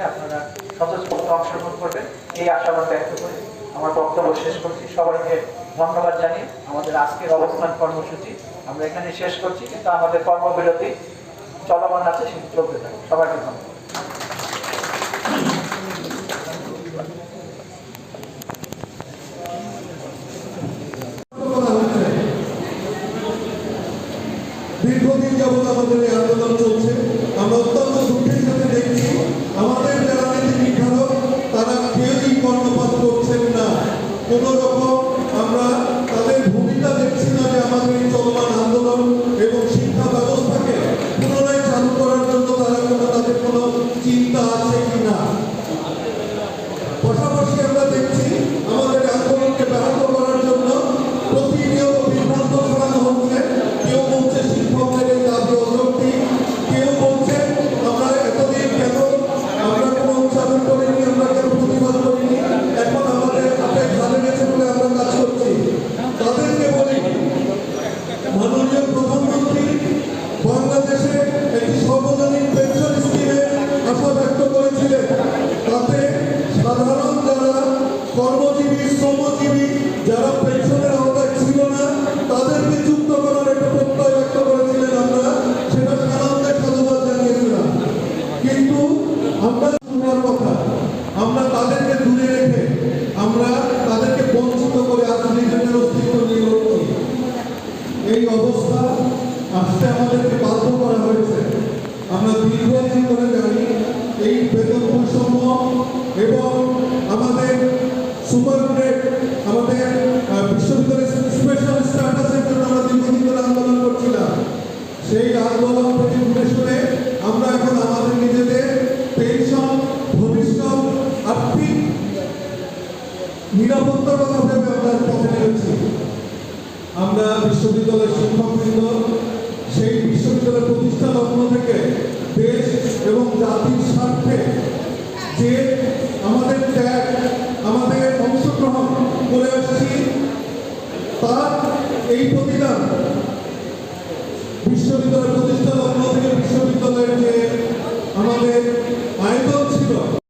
আপনারা স্বতঃস্ফূর্ত অংশগ্রহণ করবেন এই আশাবাদ ব্যক্ত করে আমার বক্তব্য শেষ করছি। সবাইকে ধন্যবাদ জানিয়ে আমাদের আজকের অবস্থান কর্মসূচি আমরা এখানে শেষ করছি, কিন্তু আমাদের কর্মবিরতি চলমান আছে, সেটি চলতে থাকে। সবাইকে ধন্যবাদ। দীর্ঘদিন যাবৎ আমাদের এই আন্দোলন চলছে। আমরা অত্যন্ত দুঃখের সাথে দেখছি আমাদের যারা নীতি নির্ধারক তারা কেউই কর্ণপাত করছেন না। কোন রকম আমরা তাদের ভূমিকা দেখছি না যে আমাদের এই চলমান আন্দোলন এবং শিক্ষা ব্যবস্থাকে পুনরায় চালু করার জন্য তাদের কোনো চিন্তা আছে কিনা। পাশাপাশি আমরা দেখছি আমাদের আন্দোলনকে ব্যাহত করার জন্য প্রতিনিয়ত বিভ্রান্ত ছড়ানো হচ্ছে। কেউ বলছে শিক্ষকদের এই দাবি অযৌক্তিক, কেউ বলছে আমরা এতদিন কেন আমরা কোনো উচ্চারণ করিনি, আমরা কেন প্রতিবাদ করিনি, এখন আমাদের হাতে ঘালে গেছে বলে আমরা কাজ করছি। তাদেরকে বলি, মাননীয় প্রধানমন্ত্রী বাংলাদেশে একটি সর্বজনীন পেনশন স্কিমে আশা ব্যক্ত করেছিলেন। তাতে সাধারণ যারা কর্মজীবী শ্রমজীবী যারা পেনশনের আওতায় ছিল না তাদেরকে যুক্ত করার একটা প্রত্যয় ব্যক্ত করেছিলেন। আমরা সেটা সাধারণদের সাধুবাদ জানিয়েছিলাম, কিন্তু আমরা শোনার কথা আমরা তাদেরকে দূরে রেখে আমরা তাদেরকে বঞ্চিত করে আজ নিজেদের অস্তিত্ব নিয়ে লড়ছি। এই অবস্থা আসতে আমাদেরকে বাধ্য করা হয়েছে। আমরা দীর্ঘদিন ধরে জানি এই বেতন বৈষম্য এবং আমাদের সুপার গ্রেড আমাদের বিশ্ববিদ্যালয়ের স্পেশাল স্ট্যাটাসের জন্য আমরা দীর্ঘদিন ধরে আন্দোলন করছিলাম। সেই আন্দোলন থেকে ঘুরে সরে আমরা এখন আমাদের নিজেদের পেনশন, ভবিষ্যৎ, আর্থিক নিরাপত্তার কথা ভেবে আমরা পথে নেমেছি। আমরা বিশ্ববিদ্যালয়ের শিক্ষকবৃন্দ সেই বিশ্ববিদ্যালয় প্রতিষ্ঠা লগ্ন থেকে দেশ এবং জাতির স্বার্থে যে আমাদের ত্যাগ, আমাদের অংশগ্রহণ করে আসছি, তার এই প্রতিদান বিশ্ববিদ্যালয় প্রতিষ্ঠা লগ্ন থেকে বিশ্ববিদ্যালয়ের যে আমাদের